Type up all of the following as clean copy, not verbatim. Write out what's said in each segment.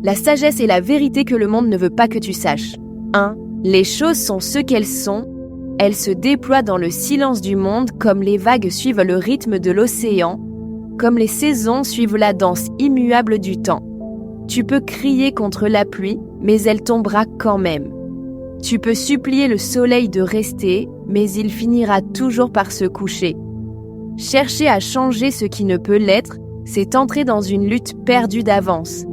La sagesse est la vérité que le monde ne veut pas que tu saches. 1. Les choses sont ce qu'elles sont. Elles se déploient dans le silence du monde comme les vagues suivent le rythme de l'océan, comme les saisons suivent la danse immuable du temps. Tu peux crier contre la pluie, mais elle tombera quand même. Tu peux supplier le soleil de rester, mais il finira toujours par se coucher. Chercher à changer ce qui ne peut l'être, c'est entrer dans une lutte perdue d'avance.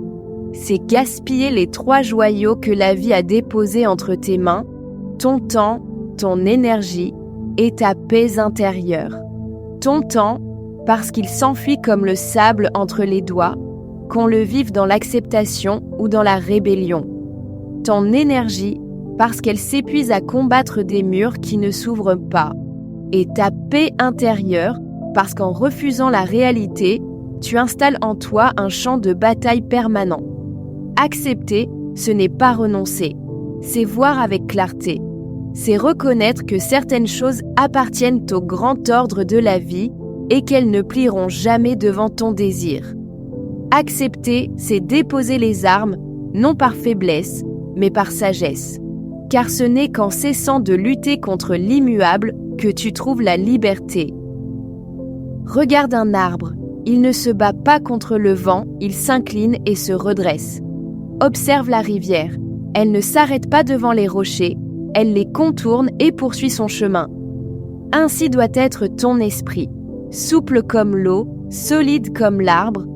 C'est gaspiller les 3 joyaux que la vie a déposés entre tes mains, ton temps, ton énergie et ta paix intérieure. Ton temps, parce qu'il s'enfuit comme le sable entre les doigts, qu'on le vive dans l'acceptation ou dans la rébellion. Ton énergie, parce qu'elle s'épuise à combattre des murs qui ne s'ouvrent pas. Et ta paix intérieure, parce qu'en refusant la réalité, tu installes en toi un champ de bataille permanent. Accepter, ce n'est pas renoncer, c'est voir avec clarté. C'est reconnaître que certaines choses appartiennent au grand ordre de la vie et qu'elles ne plieront jamais devant ton désir. Accepter, c'est déposer les armes, non par faiblesse, mais par sagesse. Car ce n'est qu'en cessant de lutter contre l'immuable que tu trouves la liberté. Regarde un arbre, il ne se bat pas contre le vent, il s'incline et se redresse. Observe la rivière, elle ne s'arrête pas devant les rochers, elle les contourne et poursuit son chemin. Ainsi doit être ton esprit, souple comme l'eau, solide comme l'arbre,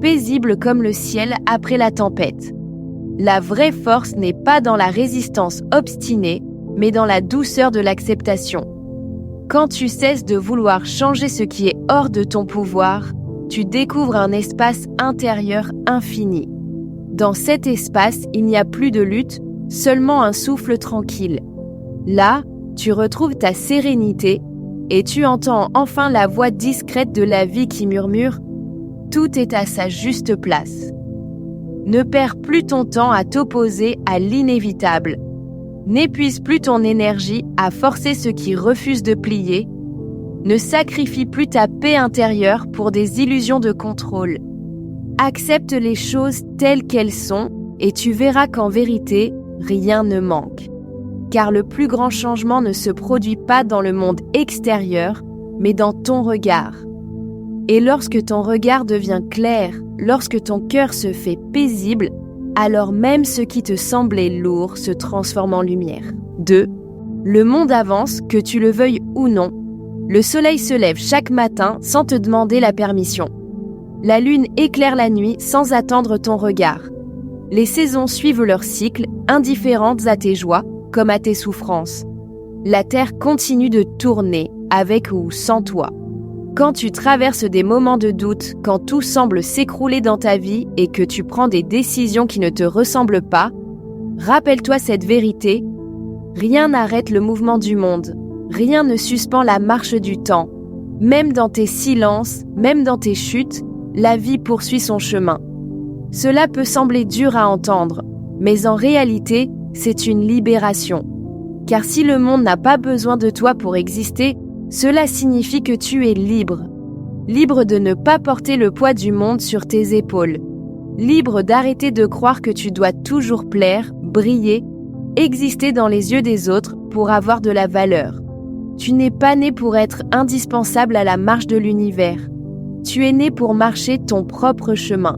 paisible comme le ciel après la tempête. La vraie force n'est pas dans la résistance obstinée, mais dans la douceur de l'acceptation. Quand tu cesses de vouloir changer ce qui est hors de ton pouvoir, tu découvres un espace intérieur infini. Dans cet espace, il n'y a plus de lutte, seulement un souffle tranquille. Là, tu retrouves ta sérénité et tu entends enfin la voix discrète de la vie qui murmure « Tout est à sa juste place ». Ne perds plus ton temps à t'opposer à l'inévitable. N'épuise plus ton énergie à forcer ce qui refuse de plier. Ne sacrifie plus ta paix intérieure pour des illusions de contrôle. Accepte les choses telles qu'elles sont et tu verras qu'en vérité, rien ne manque. Car le plus grand changement ne se produit pas dans le monde extérieur, mais dans ton regard. Et lorsque ton regard devient clair, lorsque ton cœur se fait paisible, alors même ce qui te semblait lourd se transforme en lumière. 2. Le monde avance, que tu le veuilles ou non. Le soleil se lève chaque matin sans te demander la permission. La lune éclaire la nuit sans attendre ton regard. Les saisons suivent leur cycle, indifférentes à tes joies comme à tes souffrances. La terre continue de tourner, avec ou sans toi. Quand tu traverses des moments de doute, quand tout semble s'écrouler dans ta vie et que tu prends des décisions qui ne te ressemblent pas, rappelle-toi cette vérité. Rien n'arrête le mouvement du monde. Rien ne suspend la marche du temps. Même dans tes silences, même dans tes chutes, la vie poursuit son chemin. Cela peut sembler dur à entendre, mais en réalité, c'est une libération. Car si le monde n'a pas besoin de toi pour exister, cela signifie que tu es libre. Libre de ne pas porter le poids du monde sur tes épaules. Libre d'arrêter de croire que tu dois toujours plaire, briller, exister dans les yeux des autres pour avoir de la valeur. Tu n'es pas né pour être indispensable à la marche de l'univers. Tu es né pour marcher ton propre chemin.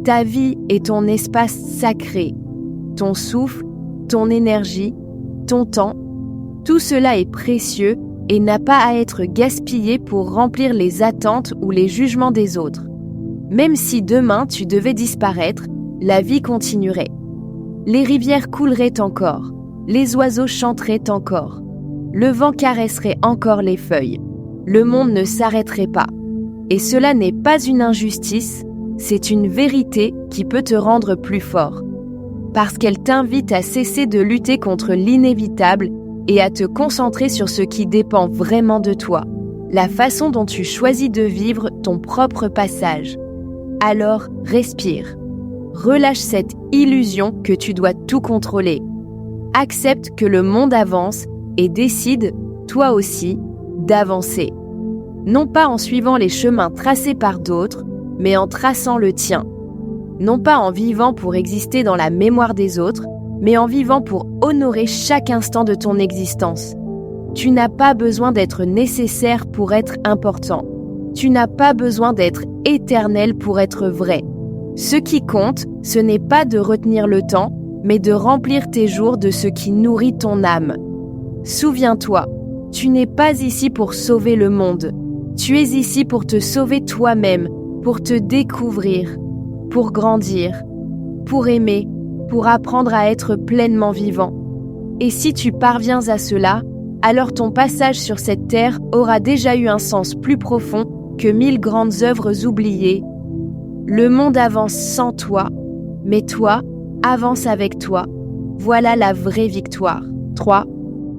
Ta vie est ton espace sacré. Ton souffle, ton énergie, ton temps, tout cela est précieux et n'a pas à être gaspillé pour remplir les attentes ou les jugements des autres. Même si demain tu devais disparaître, la vie continuerait. Les rivières couleraient encore, les oiseaux chanteraient encore, le vent caresserait encore les feuilles, le monde ne s'arrêterait pas. Et cela n'est pas une injustice, c'est une vérité qui peut te rendre plus fort. Parce qu'elle t'invite à cesser de lutter contre l'inévitable et à te concentrer sur ce qui dépend vraiment de toi, la façon dont tu choisis de vivre ton propre passage. Alors, respire. Relâche cette illusion que tu dois tout contrôler. Accepte que le monde avance et décide, toi aussi, d'avancer. Non pas en suivant les chemins tracés par d'autres, mais en traçant le tien. non pas en vivant pour exister dans la mémoire des autres, mais en vivant pour honorer chaque instant de ton existence. Tu n'as pas besoin d'être nécessaire pour être important. Tu n'as pas besoin d'être éternel pour être vrai. Ce qui compte, ce n'est pas de retenir le temps, mais de remplir tes jours de ce qui nourrit ton âme. Souviens-toi, tu n'es pas ici pour sauver le monde. Tu es ici pour te sauver toi-même, pour te découvrir, pour grandir, pour aimer, pour apprendre à être pleinement vivant. Et si tu parviens à cela, alors ton passage sur cette terre aura déjà eu un sens plus profond que 1000 grandes œuvres oubliées. Le monde avance sans toi, mais toi, avance avec toi. Voilà la vraie victoire. 3.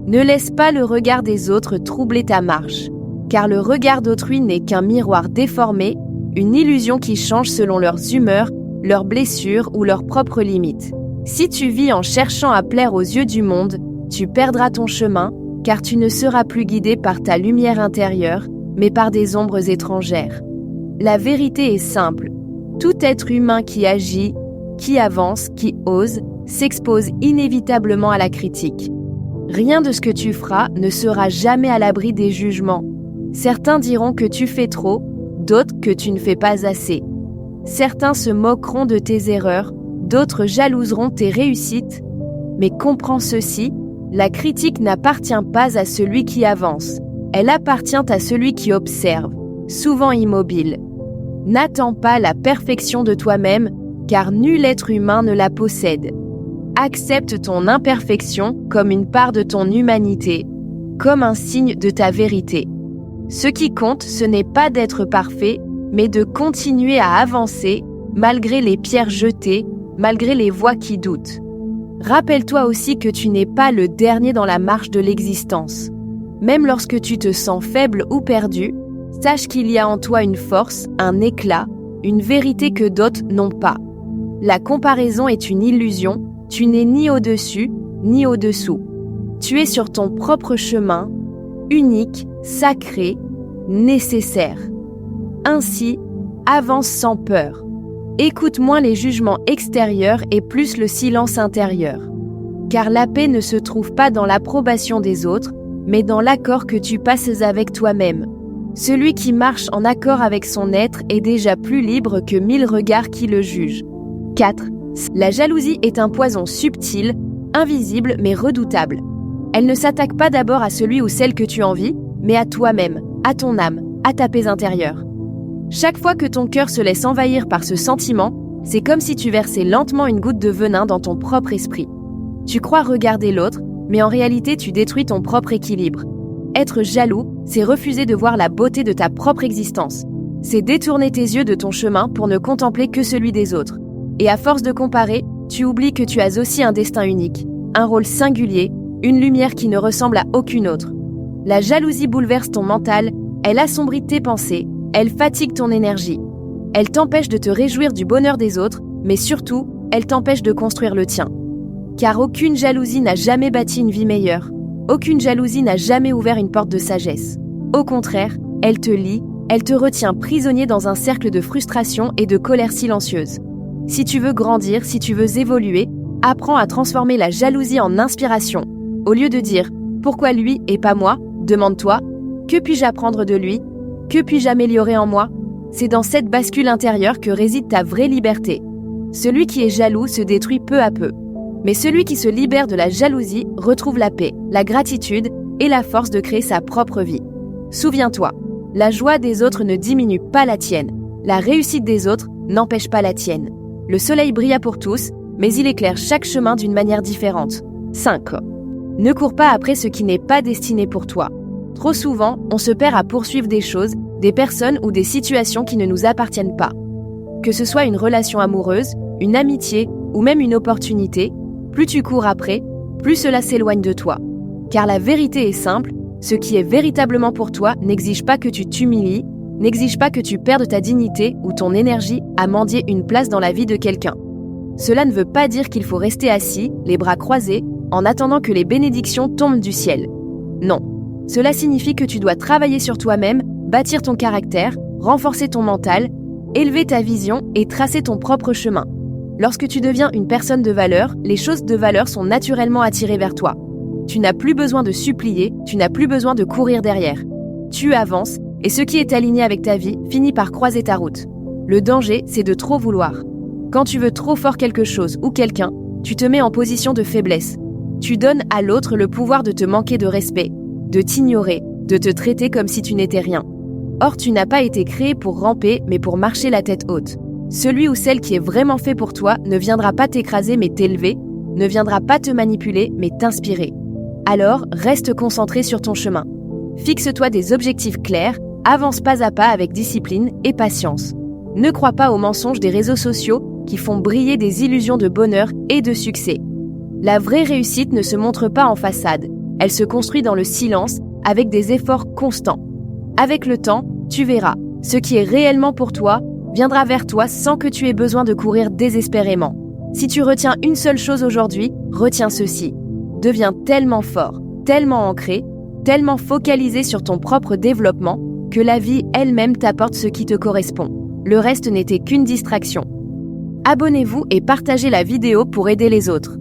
Ne laisse pas le regard des autres troubler ta marche, car le regard d'autrui n'est qu'un miroir déformé, une illusion qui change selon leurs humeurs, leurs blessures ou leurs propres limites. Si tu vis en cherchant à plaire aux yeux du monde, tu perdras ton chemin, car tu ne seras plus guidé par ta lumière intérieure, mais par des ombres étrangères. La vérité est simple. Tout être humain qui agit, qui avance, qui ose, s'expose inévitablement à la critique. Rien de ce que tu feras ne sera jamais à l'abri des jugements. Certains diront que tu fais trop, d'autres que tu ne fais pas assez. Certains se moqueront de tes erreurs, d'autres jalouseront tes réussites. Mais comprends ceci, la critique n'appartient pas à celui qui avance. Elle appartient à celui qui observe, souvent immobile. N'attends pas la perfection de toi-même, car nul être humain ne la possède. Accepte ton imperfection comme une part de ton humanité, comme un signe de ta vérité. Ce qui compte, ce n'est pas d'être parfait, mais de continuer à avancer, malgré les pierres jetées, malgré les voix qui doutent. Rappelle-toi aussi que tu n'es pas le dernier dans la marche de l'existence. Même lorsque tu te sens faible ou perdu, sache qu'il y a en toi une force, un éclat, une vérité que d'autres n'ont pas. La comparaison est une illusion, tu n'es ni au-dessus, ni au-dessous. Tu es sur ton propre chemin, unique, sacré, nécessaire. Ainsi, avance sans peur. Écoute moins les jugements extérieurs et plus le silence intérieur. Car la paix ne se trouve pas dans l'approbation des autres, mais dans l'accord que tu passes avec toi-même. Celui qui marche en accord avec son être est déjà plus libre que 1000 regards qui le jugent. 4. La jalousie est un poison subtil, invisible mais redoutable. Elle ne s'attaque pas d'abord à celui ou celle que tu envies, mais à toi-même, à ton âme, à ta paix intérieure. Chaque fois que ton cœur se laisse envahir par ce sentiment, c'est comme si tu versais lentement une goutte de venin dans ton propre esprit. Tu crois regarder l'autre, mais en réalité tu détruis ton propre équilibre. Être jaloux, c'est refuser de voir la beauté de ta propre existence. C'est détourner tes yeux de ton chemin pour ne contempler que celui des autres. Et à force de comparer, tu oublies que tu as aussi un destin unique, un rôle singulier, une lumière qui ne ressemble à aucune autre. La jalousie bouleverse ton mental, elle assombrit tes pensées, elle fatigue ton énergie. Elle t'empêche de te réjouir du bonheur des autres, mais surtout, elle t'empêche de construire le tien. Car aucune jalousie n'a jamais bâti une vie meilleure. Aucune jalousie n'a jamais ouvert une porte de sagesse. Au contraire, elle te lie, elle te retient prisonnier dans un cercle de frustration et de colère silencieuse. Si tu veux grandir, si tu veux évoluer, apprends à transformer la jalousie en inspiration. Au lieu de dire « Pourquoi lui et pas moi ?», demande-toi « Que puis-je apprendre de lui ? Que puis-je améliorer en moi ?» C'est dans cette bascule intérieure que réside ta vraie liberté. Celui qui est jaloux se détruit peu à peu. Mais celui qui se libère de la jalousie retrouve la paix, la gratitude et la force de créer sa propre vie. Souviens-toi, la joie des autres ne diminue pas la tienne. La réussite des autres n'empêche pas la tienne. Le soleil brille pour tous, mais il éclaire chaque chemin d'une manière différente. 5. Ne cours pas après ce qui n'est pas destiné pour toi. Trop souvent, on se perd à poursuivre des choses, des personnes ou des situations qui ne nous appartiennent pas. Que ce soit une relation amoureuse, une amitié ou même une opportunité, plus tu cours après, plus cela s'éloigne de toi. Car la vérité est simple, ce qui est véritablement pour toi n'exige pas que tu t'humilies, n'exige pas que tu perdes ta dignité ou ton énergie à mendier une place dans la vie de quelqu'un. Cela ne veut pas dire qu'il faut rester assis, les bras croisés, en attendant que les bénédictions tombent du ciel. Non, cela signifie que tu dois travailler sur toi-même, bâtir ton caractère, renforcer ton mental, élever ta vision et tracer ton propre chemin. Lorsque tu deviens une personne de valeur, les choses de valeur sont naturellement attirées vers toi. Tu n'as plus besoin de supplier, tu n'as plus besoin de courir derrière. Tu avances, et ce qui est aligné avec ta vie finit par croiser ta route. Le danger, c'est de trop vouloir. Quand tu veux trop fort quelque chose ou quelqu'un, tu te mets en position de faiblesse. Tu donnes à l'autre le pouvoir de te manquer de respect, de t'ignorer, de te traiter comme si tu n'étais rien. Or, tu n'as pas été créé pour ramper, mais pour marcher la tête haute. Celui ou celle qui est vraiment fait pour toi ne viendra pas t'écraser mais t'élever, ne viendra pas te manipuler mais t'inspirer. Alors, reste concentré sur ton chemin. Fixe-toi des objectifs clairs, avance pas à pas avec discipline et patience. Ne crois pas aux mensonges des réseaux sociaux qui font briller des illusions de bonheur et de succès. La vraie réussite ne se montre pas en façade, elle se construit dans le silence avec des efforts constants. Avec le temps, tu verras, ce qui est réellement pour toi viendra vers toi sans que tu aies besoin de courir désespérément. Si tu retiens une seule chose aujourd'hui, retiens ceci. Deviens tellement fort, tellement ancré, tellement focalisé sur ton propre développement que la vie elle-même t'apporte ce qui te correspond. Le reste n'était qu'une distraction. Abonnez-vous et partagez la vidéo pour aider les autres.